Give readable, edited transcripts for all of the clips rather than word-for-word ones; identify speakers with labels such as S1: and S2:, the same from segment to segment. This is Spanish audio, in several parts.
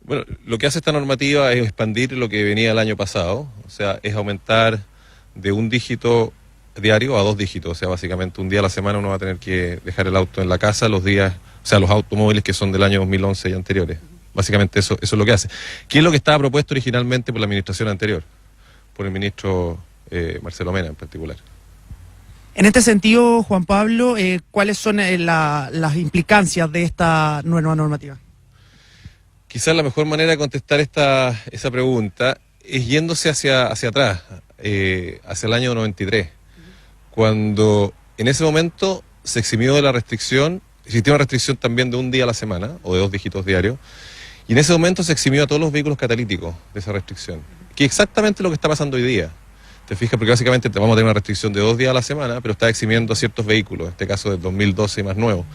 S1: Bueno, lo que hace esta normativa es expandir lo que venía el año pasado, o sea, es aumentar de un dígito diario a 2 dígitos, o sea, básicamente un día a la semana uno va a tener que dejar el auto en la casa los días, o sea, los automóviles que son del año 2011 y anteriores. Básicamente eso es lo que hace. ¿Qué es lo que estaba propuesto originalmente por la administración anterior? Por el ministro Marcelo Mena en particular.
S2: En este sentido, Juan Pablo, ¿cuáles son las implicancias de esta nueva normativa?
S1: Quizás la mejor manera de contestar esa pregunta es yéndose hacia atrás, hacia el año 93, cuando en ese momento se eximió de la restricción, existía una restricción también de un día a la semana, o de 2 dígitos diarios, y en ese momento se eximió a todos los vehículos catalíticos de esa restricción, que es exactamente lo que está pasando hoy día. ¿Te fijas? Porque básicamente vamos a tener una restricción de 2 días a la semana, pero está eximiendo a ciertos vehículos, en este caso del 2012 y más nuevo.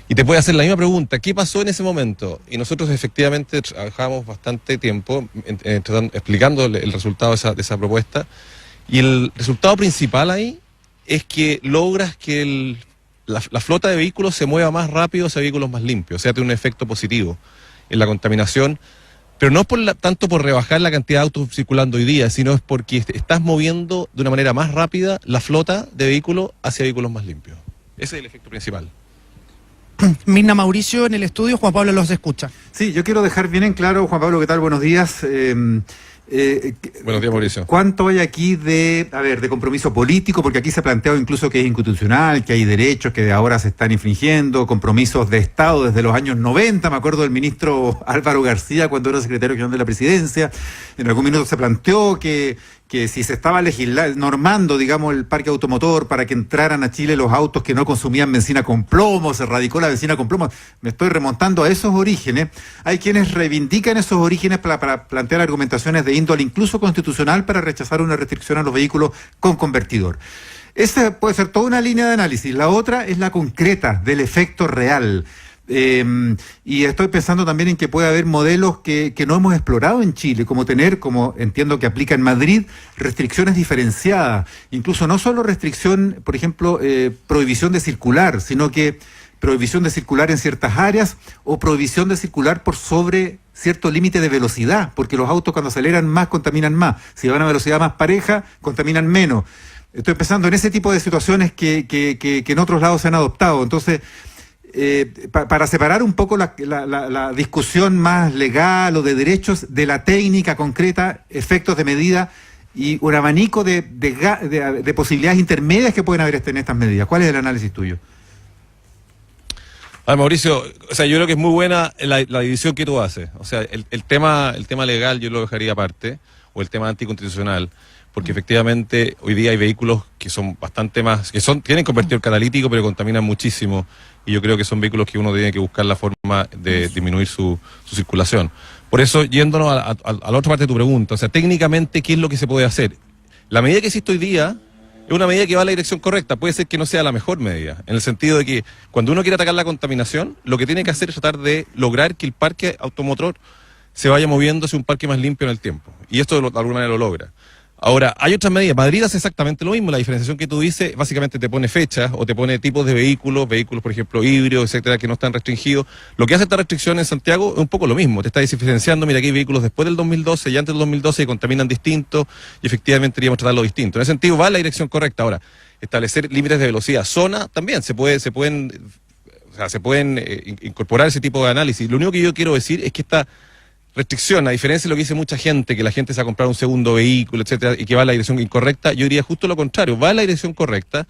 S1: Y te puede hacer la misma pregunta, ¿qué pasó en ese momento? Y nosotros efectivamente trabajamos bastante tiempo explicando el resultado de esa propuesta, y el resultado principal ahí es que logras que la flota de vehículos se mueva más rápido hacia vehículos más limpios, o sea, tiene un efecto positivo en la contaminación, pero no tanto por rebajar la cantidad de autos circulando hoy día, sino es porque estás moviendo de una manera más rápida la flota de vehículos hacia vehículos más limpios. Ese es el efecto principal.
S2: Mirna Mauricio en el estudio, Juan Pablo los escucha.
S3: Sí, yo quiero dejar bien en claro, Juan Pablo, ¿qué tal? Buenos días.
S1: Buenos días, Mauricio.
S3: ¿Cuánto hay aquí de compromiso político? Porque aquí se ha planteado incluso que es inconstitucional, que hay derechos que de ahora se están infringiendo, compromisos de Estado desde los años 90, me acuerdo del ministro Álvaro García cuando era secretario general de la Presidencia, en algún minuto se planteó que si se estaba normando, digamos, el parque automotor para que entraran a Chile los autos que no consumían benzina con plomo, se radicó la benzina con plomo. Me estoy remontando a esos orígenes. Hay quienes reivindican esos orígenes para plantear argumentaciones de índole incluso constitucional para rechazar una restricción a los vehículos con convertidor. Esa puede ser toda una línea de análisis. La otra es la concreta, del efecto real. Y estoy pensando también en que puede haber modelos que no hemos explorado en Chile, como entiendo que aplica en Madrid, restricciones diferenciadas, incluso no solo restricción, por ejemplo, prohibición de circular, sino que prohibición de circular en ciertas áreas o prohibición de circular por sobre cierto límite de velocidad, porque los autos cuando aceleran más contaminan más, si van a velocidad más pareja contaminan menos. Estoy pensando en ese tipo de situaciones que en otros lados se han adoptado. Entonces, para separar un poco la discusión más legal o de derechos de la técnica concreta, efectos de medida y un abanico de posibilidades intermedias que pueden haber en estas medidas. ¿Cuál es el análisis tuyo?
S1: Mauricio, o sea, yo creo que es muy buena la división que tú haces. O sea, el tema legal yo lo dejaría aparte, o el tema anticonstitucional, porque efectivamente hoy día hay vehículos que son bastante más, tienen convertidor catalítico, pero contaminan muchísimo, y yo creo que son vehículos que uno tiene que buscar la forma de disminuir su circulación. Por eso, yéndonos a la otra parte de tu pregunta, o sea, técnicamente, ¿qué es lo que se puede hacer? La medida que existe hoy día es una medida que va a la dirección correcta, puede ser que no sea la mejor medida, en el sentido de que cuando uno quiere atacar la contaminación, lo que tiene que hacer es tratar de lograr que el parque automotor se vaya moviendo hacia un parque más limpio en el tiempo, y esto de alguna manera lo logra. Ahora, hay otras medidas. Madrid hace exactamente lo mismo. La diferenciación que tú dices, básicamente te pone fechas o te pone tipos de vehículos, por ejemplo, híbridos, etcétera, que no están restringidos. Lo que hace esta restricción en Santiago es un poco lo mismo. Te está diferenciando, mira, aquí hay vehículos después del 2012 y antes del 2012 que contaminan distinto, y efectivamente deberíamos tratarlo distinto. En ese sentido, va en la dirección correcta. Ahora, establecer límites de velocidad. Zona también, se pueden incorporar ese tipo de análisis. Lo único que yo quiero decir es que esta restricción, a diferencia de lo que dice mucha gente, que la gente se va a comprar un segundo vehículo, etcétera, y que va en la dirección incorrecta, yo diría justo lo contrario, va en la dirección correcta.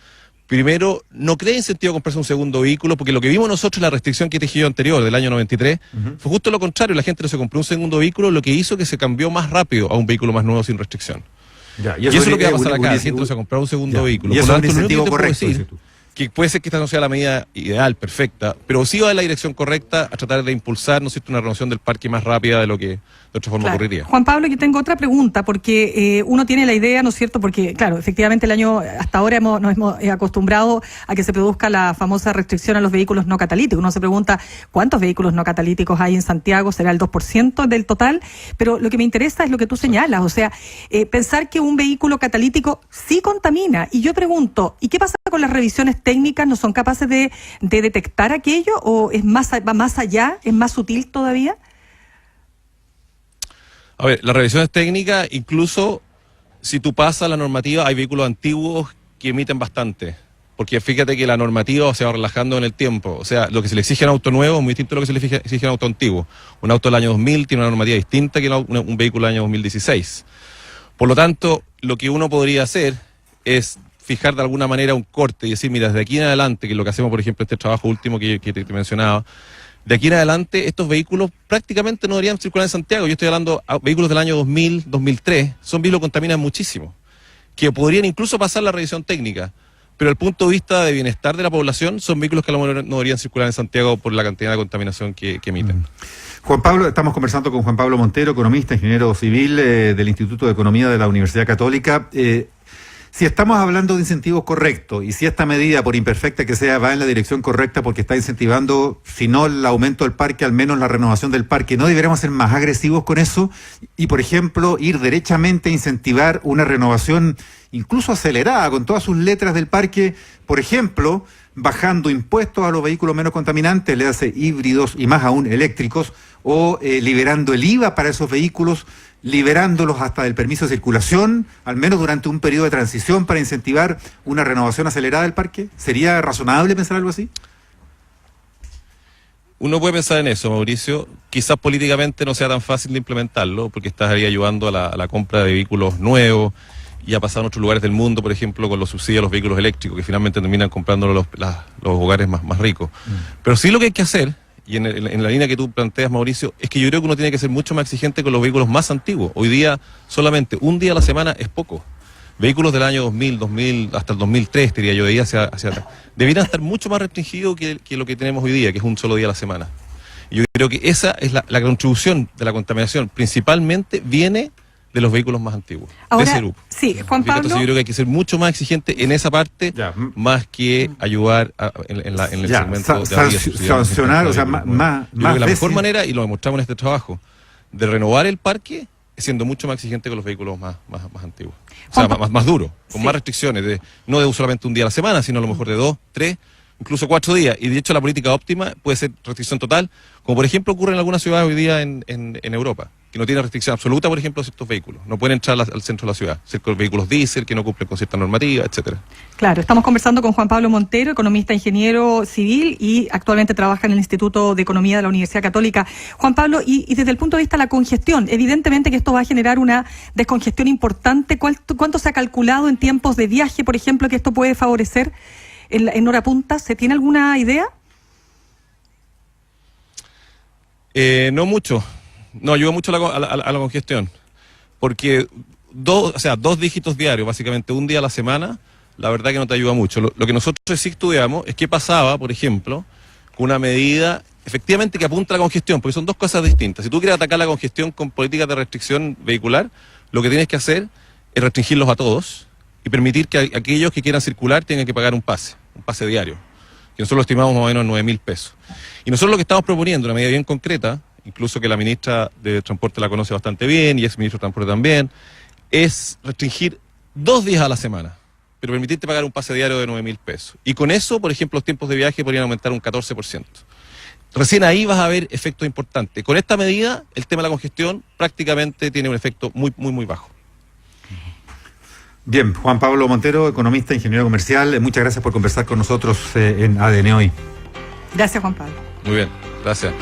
S1: Primero, no cree sentido comprarse un segundo vehículo, porque lo que vimos nosotros en la restricción que te dije yo anterior, del año 93, fue justo lo contrario, la gente no se compró un segundo vehículo, lo que hizo que se cambió más rápido a un vehículo más nuevo sin restricción.
S3: Ya,
S1: y eso es lo que va a pasar acá, la gente no se ha comprado un segundo vehículo.
S3: Y eso
S1: por lo
S3: es un
S1: tanto,
S3: incentivo correcto,
S1: que puede ser que esta no sea la medida ideal, perfecta, pero sí va en la dirección correcta a tratar de impulsar, ¿no es cierto?, una renovación del parque más rápida de lo que de otra forma ocurriría.
S4: Juan Pablo, yo tengo otra pregunta, porque uno tiene la idea, ¿no es cierto?, porque, claro, efectivamente hasta ahora nos hemos acostumbrado a que se produzca la famosa restricción a los vehículos no catalíticos. Uno se pregunta, ¿cuántos vehículos no catalíticos hay en Santiago? ¿Será el 2% del total? Pero lo que me interesa es lo que tú señalas, o sea, pensar que un vehículo catalítico sí contamina. Y yo pregunto, ¿y qué pasa con las revisiones técnicas? ¿No son capaces de detectar aquello? ¿O va más allá? ¿Es más sutil todavía?
S1: A ver, las revisiones técnicas, incluso si tú pasas la normativa, hay vehículos antiguos que emiten bastante. Porque fíjate que la normativa se va relajando en el tiempo. O sea, lo que se le exige a un auto nuevo es muy distinto a lo que se le exige a un auto antiguo. Un auto del año 2000 tiene una normativa distinta que un vehículo del año 2016. Por lo tanto, lo que uno podría hacer es fijar de alguna manera un corte y decir, mira, desde aquí en adelante, que es lo que hacemos, por ejemplo, este trabajo último que te mencionaba, de aquí en adelante estos vehículos prácticamente no deberían circular en Santiago. Yo estoy hablando de vehículos del año 2000, 2003, son vehículos que contaminan muchísimo, que podrían incluso pasar la revisión técnica. Pero desde el punto de vista de bienestar de la población, son vehículos que a lo mejor no deberían circular en Santiago por la cantidad de contaminación que emiten.
S3: Juan Pablo, estamos conversando con Juan Pablo Montero, economista, ingeniero civil del Instituto de Economía de la Universidad Católica. Si estamos hablando de incentivos correctos y si esta medida, por imperfecta que sea, va en la dirección correcta porque está incentivando, si no el aumento del parque, al menos la renovación del parque, ¿no deberíamos ser más agresivos con eso? Y, por ejemplo, ir derechamente a incentivar una renovación incluso acelerada con todas sus letras del parque, por ejemplo, bajando impuestos a los vehículos menos contaminantes, le hace híbridos y más aún eléctricos, o liberando el IVA para esos vehículos, liberándolos hasta del permiso de circulación, al menos durante un periodo de transición para incentivar una renovación acelerada del parque. ¿Sería razonable pensar algo así?
S1: Uno puede pensar en eso, Mauricio. Quizás políticamente no sea tan fácil de implementarlo, porque estás ahí ayudando a la compra de vehículos nuevos y ha pasado en otros lugares del mundo, por ejemplo, con los subsidios a los vehículos eléctricos, que finalmente terminan comprándolo los hogares más ricos. Pero sí lo que hay que hacer, y en la línea que tú planteas, Mauricio, es que yo creo que uno tiene que ser mucho más exigente con los vehículos más antiguos. Hoy día, solamente un día a la semana es poco. Vehículos del año 2000, hasta el 2003, diría yo, de ahí hacia atrás, deberían estar mucho más restringidos que lo que tenemos hoy día, que es un solo día a la semana. Y yo creo que esa es la contribución de la contaminación, principalmente viene de los vehículos más antiguos,
S4: ahora,
S1: de ese grupo.
S4: Sí, Juan Pablo.
S1: Entonces yo creo que hay que ser mucho más exigente en esa parte, más que ayudar en el segmento de
S3: sancionar, o sea, más
S1: yo creo que la mejor manera, y lo demostramos en este trabajo, de renovar el parque es siendo mucho más exigente con los vehículos más antiguos. O sea, más duros, con más restricciones, no de solamente un día a la semana, sino a lo mejor de 2, 3, incluso 4 días. Y de hecho la política óptima puede ser restricción total, como por ejemplo ocurre en algunas ciudades hoy día en Europa, que no tiene restricción absoluta, por ejemplo, a ciertos vehículos. No pueden entrar al centro de la ciudad, ciertos vehículos diésel que no cumplen con ciertas normativas, etcétera.
S4: Claro, estamos conversando con Juan Pablo Montero, economista, ingeniero civil y actualmente trabaja en el Instituto de Economía de la Universidad Católica. Juan Pablo, y desde el punto de vista de la congestión, evidentemente que esto va a generar una descongestión importante. ¿Cuánto se ha calculado en tiempos de viaje, por ejemplo, que esto puede favorecer en hora punta? ¿Se tiene alguna idea?
S1: No mucho. No ayuda mucho a la congestión, porque dos dígitos diarios, básicamente un día a la semana, la verdad que no te ayuda mucho. Lo que nosotros sí estudiamos es qué pasaba, por ejemplo, con una medida efectivamente que apunta a la congestión, porque son dos cosas distintas. Si tú quieres atacar la congestión con políticas de restricción vehicular, lo que tienes que hacer es restringirlos a todos y permitir que aquellos que quieran circular tengan que pagar un pase diario, que nosotros lo estimamos más o menos en 9.000 pesos. Y nosotros lo que estamos proponiendo, una medida bien concreta, incluso que la ministra de Transporte la conoce bastante bien y ex ministro de Transporte también, es restringir 2 días a la semana, pero permitirte pagar un pase diario de 9.000 pesos. Y con eso, por ejemplo, los tiempos de viaje podrían aumentar un 14%. Recién ahí vas a ver efectos importantes. Con esta medida, el tema de la congestión prácticamente tiene un efecto muy bajo.
S3: Bien, Juan Pablo Montero, economista, ingeniero comercial, muchas gracias por conversar con nosotros en ADN Hoy.
S4: Gracias, Juan Pablo.
S1: Muy bien, gracias.